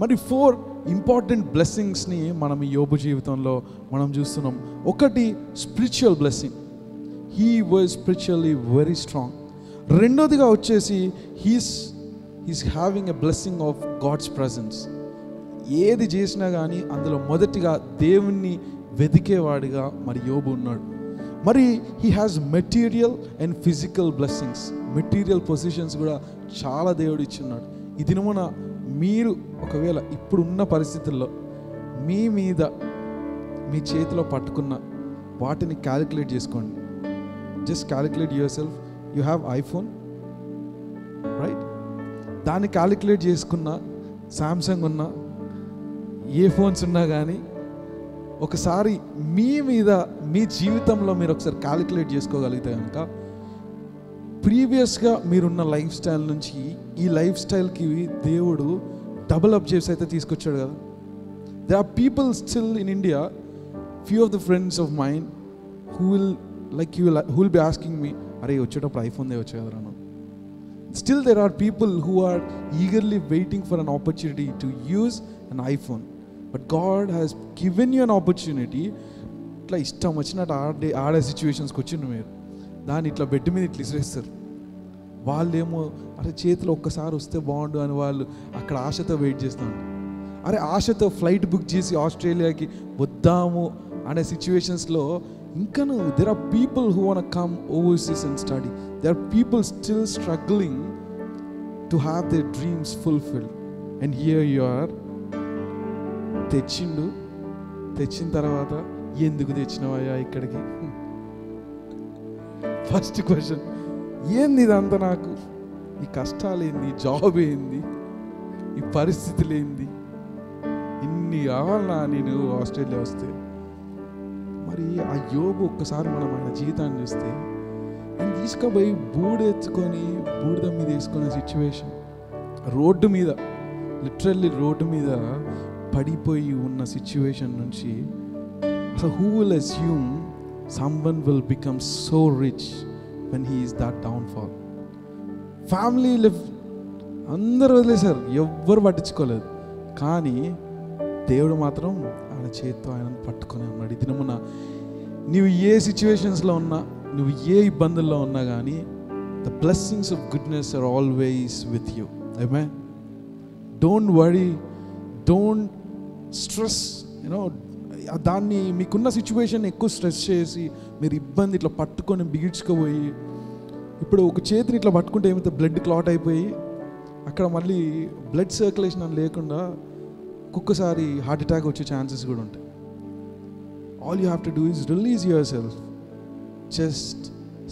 మరి 4 ఇంపార్టెంట్ బ్లెస్సింగ్స్ని మనం ఈ యోబు జీవితంలో మనం చూస్తున్నాం. ఒకటి spiritual blessing, he was spiritually very strong. రెండోదిగా వచ్చేసి he's having a blessing of God's presence. ఏది చేసినా కానీ అందులో మొదటిగా దేవుణ్ణి వెతికేవాడిగా మరి యోబు ఉన్నాడు. మరి he has material and physical blessings, material positions కూడా చాలా దేవుడు ఇచ్చున్నాడు. ఈ దినమున మీరు ఒకవేళ ఇప్పుడున్న పరిస్థితుల్లో మీ మీద మీ చేతిలో పట్టుకున్న వాటిని క్యాలిక్యులేట్ చేసుకోండి. Just calculate your self. You have iPhone, right? దాన్ని క్యాలిక్యులేట్ చేసుకున్న శాంసంగ్ ఉన్న ఏ ఫోన్స్ ఉన్నా కానీ ఒకసారి మీ మీద మీ జీవితంలో మీరు ఒకసారి క్యాలిక్యులేట్ చేసుకోగలిగితే కనుక ప్రీవియస్గా మీరున్న లైఫ్ స్టైల్ నుంచి ఈ లైఫ్ స్టైల్కి దేవుడు డబుల్ అప్ చేసి అయితే తీసుకొచ్చాడు కదా. They are people still in India, few of the friends of mind who will be asking me, అరే వచ్చేటప్పుడు ఐఫోన్ దే వచ్చు కదరా. Still there are people who are eagerly waiting for an opportunity to use an iPhone. But God has given you an opportunity. ఇట్లా ఇష్టం వచ్చినట్టు ఆడే సిచ్యువేషన్స్కి వచ్చిండు మీరు, దాన్ని ఇట్లా బెడ్ మీద ఇట్లా ఇసిరేస్తారు. వాళ్ళేమో అరే చేతిలో ఒక్కసారి వస్తే బాగుండు అని వాళ్ళు అక్కడ ఆశతో వెయిట్ చేస్తాను. అరే ఆశతో ఫ్లైట్ బుక్ చేసి ఆస్ట్రేలియాకి వద్దాము అనే సిచ్యువేషన్స్లో ఇంకా there are people who want to come overseas and study. There are people still struggling to have their dreams fulfilled. And here you are, తెచ్చిన తర్వాత ఎందుకు తెచ్చినవయ్యా ఇక్కడికి? ఫస్ట్ క్వశ్చన్, ఏంది ఇదంతా? నాకు ఈ కష్టాలు ఏంది, జాబ్ ఏంది, ఈ పరిస్థితులు ఏంది, ఇన్ని కావాలన్నా నేను ఆస్ట్రేలియా వస్తే? మరి ఆ యోబు ఒక్కసారి మనం ఆయన జీవితాన్ని చూస్తే ఆయన తీసుకుపోయి బూడెత్తుకొని బూడిద మీద వేసుకునే సిచ్యువేషన్, రోడ్డు మీద లిటరల్లీ రోడ్డు మీద పడిపోయి ఉన్న సిచ్యువేషన్ నుంచి అసలు who will assume someone will become so rich when he is that downfall? Family అందరూ వదిలేశారు, ఎవ్వరు పట్టించుకోలేదు. కానీ దేవుడు మాత్రం ఆయన చేతితో ఆయనను పట్టుకొని ఉన్నాడు. ఈ దినమున నువ్వు ఏ సిచ్యువేషన్స్లో ఉన్నా, నువ్వు ఏ ఇబ్బందుల్లో ఉన్నా కానీ the blessings of goodness are always with you. Amen. Don't worry, don't stress. You know దాన్ని మీకున్న సిచ్యువేషన్ ఎక్కువ స్ట్రెస్ చేసి మీరు ఇబ్బంది ఇట్లా పట్టుకొని బిగించుకోపోయి, ఇప్పుడు ఒక చేతిని ఇట్లా పట్టుకుంటే ఏమైతే బ్లడ్ క్లాట్ అయిపోయి అక్కడ మళ్ళీ బ్లడ్ సర్క్యులేషన్ అని లేకుండా ఒక్కొక్కసారి హార్ట్ అటాక్ వచ్చే ఛాన్సెస్ కూడా ఉంటాయి. All you have to do is release yourself. Just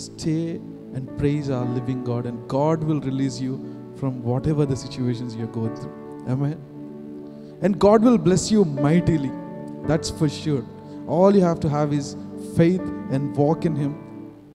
stay and praise our living God and God will release you from whatever the situations you are going through. Amen. And God will bless you mightily. That's for sure. All you have to have is faith and walk in Him.